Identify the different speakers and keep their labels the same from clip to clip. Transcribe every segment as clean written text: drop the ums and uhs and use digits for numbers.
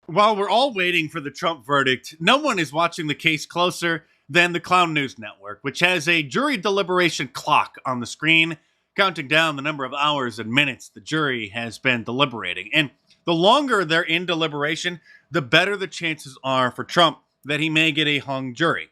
Speaker 1: While we're all waiting for the Trump verdict, no one is watching the case closer than the Clown News Network, which has a jury deliberation clock on the screen, counting down the number of hours and minutes the jury has been deliberating. And the longer they're in deliberation, the better the chances are for Trump that he may get a hung jury.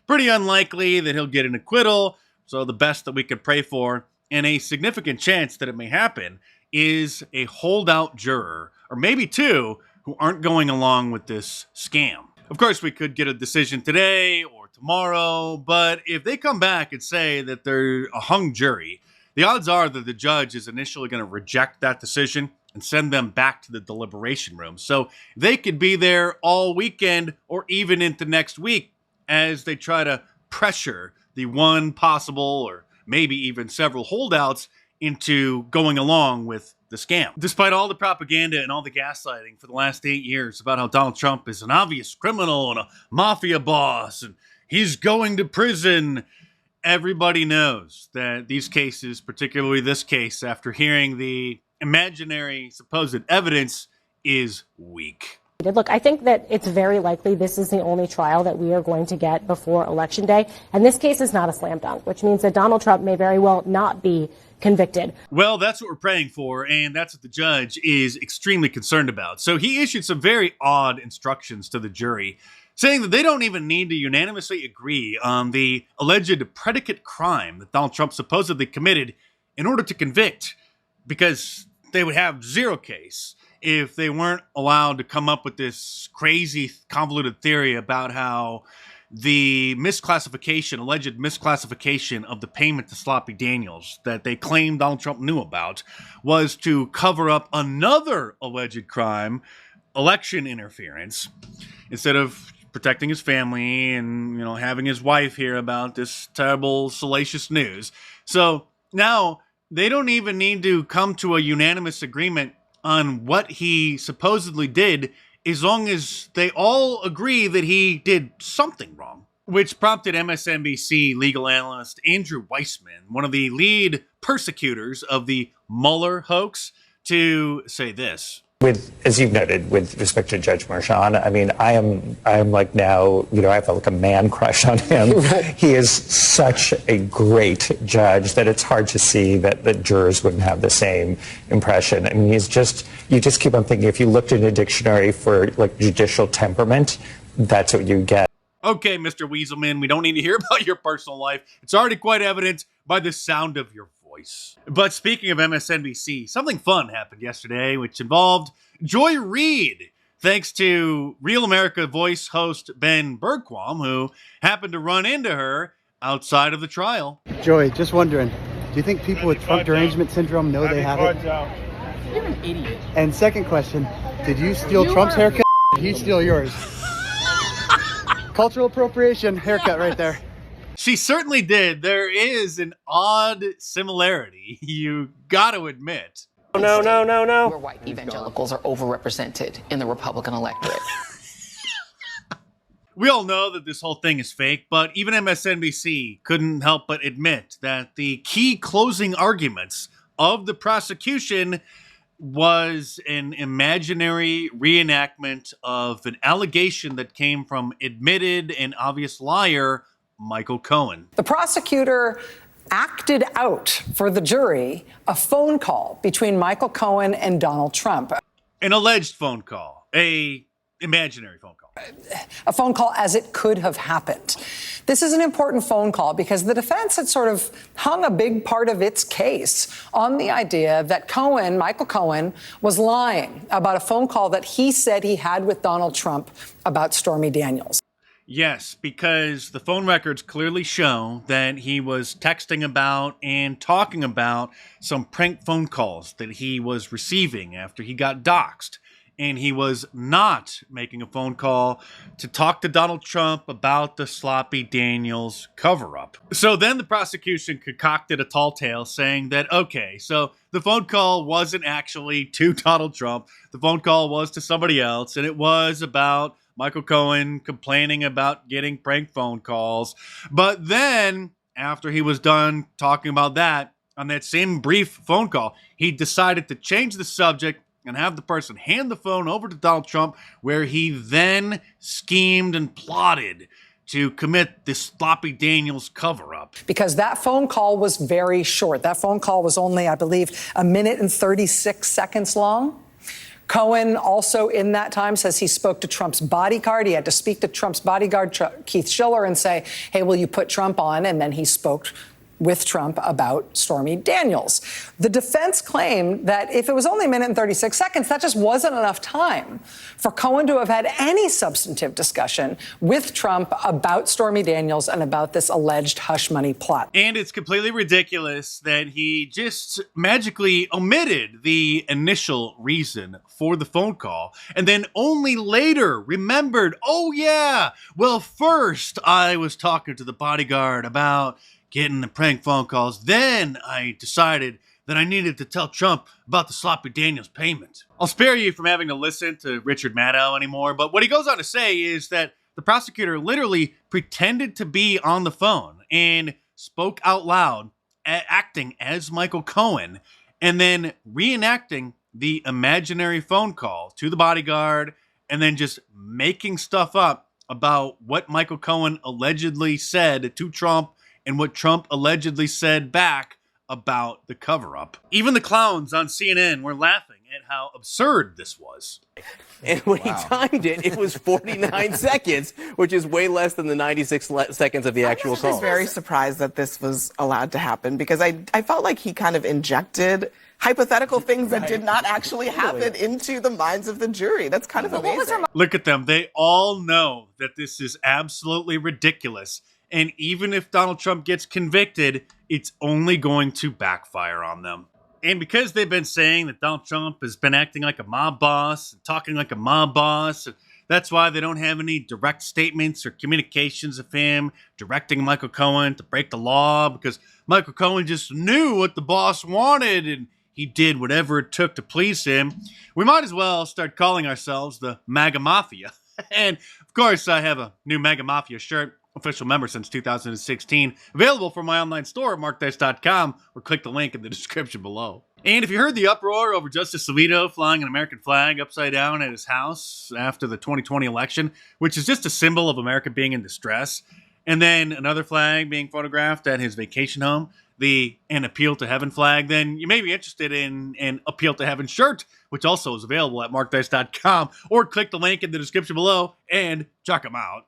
Speaker 1: Pretty unlikely that he'll get an acquittal, so the best that we could pray for, and a significant chance that it may happen, is a holdout juror, or maybe two, who aren't going along with this scam. Of course, we could get a decision today or tomorrow, but if they come back and say that they're a hung jury, the odds are that the judge is initially going to reject that decision and send them back to the deliberation room. So they could be there all weekend or even into next week as they try to pressure the one possible or maybe even several holdouts into going along with the scam. Despite all the propaganda and all the gaslighting for the last 8 years about how Donald Trump is an obvious criminal and a mafia boss and he's going to prison, everybody knows that these cases, particularly this case, after hearing the imaginary supposed evidence, is weak.
Speaker 2: Look, I think that it's very likely this is the only trial that we are going to get before Election Day. And this case is not a slam dunk, which means that Donald Trump may very well not be convicted.
Speaker 1: Well, that's what we're praying for, and that's what the judge is extremely concerned about. So he issued some very odd instructions to the jury, saying that they don't even need to unanimously agree on the alleged predicate crime that Donald Trump supposedly committed in order to convict, because they would have zero case if they weren't allowed to come up with this crazy, convoluted theory about how the alleged misclassification of the payment to Sloppy Daniels that they claimed Donald Trump knew about was to cover up another alleged crime, election interference, instead of protecting his family and, having his wife hear about this terrible, salacious news. So now they don't even need to come to a unanimous agreement on what he supposedly did, as long as they all agree that he did something wrong. Which prompted MSNBC legal analyst Andrew Weissman, one of the lead persecutors of the Mueller hoax, to say this.
Speaker 3: As you've noted, with respect to Judge Merchan, I mean, I am like now, I have like a man crush on him. He is such a great judge that it's hard to see that the jurors wouldn't have the same impression. I mean, you just keep on thinking, if you looked in a dictionary for like judicial temperament, that's what you get.
Speaker 1: Okay, Mr. Weaselman, we don't need to hear about your personal life. It's already quite evident by the sound of your voice. But speaking of MSNBC, something fun happened yesterday, which involved Joy Reid, thanks to Real America Voice host Ben Bergquam, who happened to run into her outside of the trial.
Speaker 4: Joy, just wondering, do you think people with Trump derangement syndrome know they have it?
Speaker 5: You're an idiot.
Speaker 4: And second question, did you steal Trump's haircut? Or did he steal yours? Cultural appropriation haircut right there.
Speaker 1: She certainly did. There is an odd similarity, you gotta admit.
Speaker 5: No. Where white evangelicals are overrepresented in the Republican electorate.
Speaker 1: We all know that this whole thing is fake, but even MSNBC couldn't help but admit that the key closing arguments of the prosecution was an imaginary reenactment of an allegation that came from admitted and obvious liar Michael Cohen.
Speaker 6: The prosecutor acted out for the jury a phone call between Michael Cohen and Donald Trump.
Speaker 1: An alleged phone call, a imaginary phone call.
Speaker 6: A phone call as it could have happened. This is an important phone call because the defense had sort of hung a big part of its case on the idea that Michael Cohen, was lying about a phone call that he said he had with Donald Trump about Stormy Daniels.
Speaker 1: Yes, because the phone records clearly show that he was texting about and talking about some prank phone calls that he was receiving after he got doxxed. And he was not making a phone call to talk to Donald Trump about the Sloppy Daniels cover-up. So then the prosecution concocted a tall tale saying that, okay, so the phone call wasn't actually to Donald Trump. The phone call was to somebody else, and it was about Michael Cohen complaining about getting prank phone calls. But then, after he was done talking about that, on that same brief phone call, he decided to change the subject and have the person hand the phone over to Donald Trump, where he then schemed and plotted to commit this Sloppy Daniels cover-up.
Speaker 6: Because that phone call was very short. That phone call was only, I believe, 1 minute and 36 seconds long. Cohen also in that time says he spoke to Trump's bodyguard. He had to speak to Trump's bodyguard, Keith Schiller, and say, hey, will you put Trump on? And then he spoke with Trump about Stormy Daniels. The defense claimed that if it was only 1 minute and 36 seconds, that just wasn't enough time for Cohen to have had any substantive discussion with Trump about Stormy Daniels and about this alleged hush money plot.
Speaker 1: And it's completely ridiculous that he just magically omitted the initial reason for the phone call and then only later remembered, oh yeah, well, first I was talking to the bodyguard about getting the prank phone calls. Then I decided that I needed to tell Trump about the Sloppy Daniels payment. I'll spare you from having to listen to Richard Maddow anymore, but what he goes on to say is that the prosecutor literally pretended to be on the phone and spoke out loud, acting as Michael Cohen, and then reenacting the imaginary phone call to the bodyguard, and then just making stuff up about what Michael Cohen allegedly said to Trump and what Trump allegedly said back about the cover-up. Even the clowns on CNN were laughing at how absurd this was.
Speaker 7: And when he timed it, it was 49 seconds, which is way less than the 96 seconds of the actual call.
Speaker 8: I was very surprised that this was allowed to happen because I felt like he kind of injected hypothetical things that did not actually happen into the minds of the jury. That's kind of amazing.
Speaker 1: Look at them. They all know that this is absolutely ridiculous. And even if Donald Trump gets convicted, it's only going to backfire on them. And because they've been saying that Donald Trump has been acting like a mob boss, and talking like a mob boss, that's why they don't have any direct statements or communications of him directing Michael Cohen to break the law, because Michael Cohen just knew what the boss wanted and he did whatever it took to please him. We might as well start calling ourselves the MAGA Mafia. And of course, I have a new MAGA Mafia shirt. Official member since 2016. Available from my online store at markdice.com, or click the link in the description below. And if you heard the uproar over Justice Alito flying an American flag upside down at his house after the 2020 election, which is just a symbol of America being in distress, and then another flag being photographed at his vacation home, the An Appeal to Heaven flag, then you may be interested in an Appeal to Heaven shirt, which also is available at markdice.com, or click the link in the description below and check them out.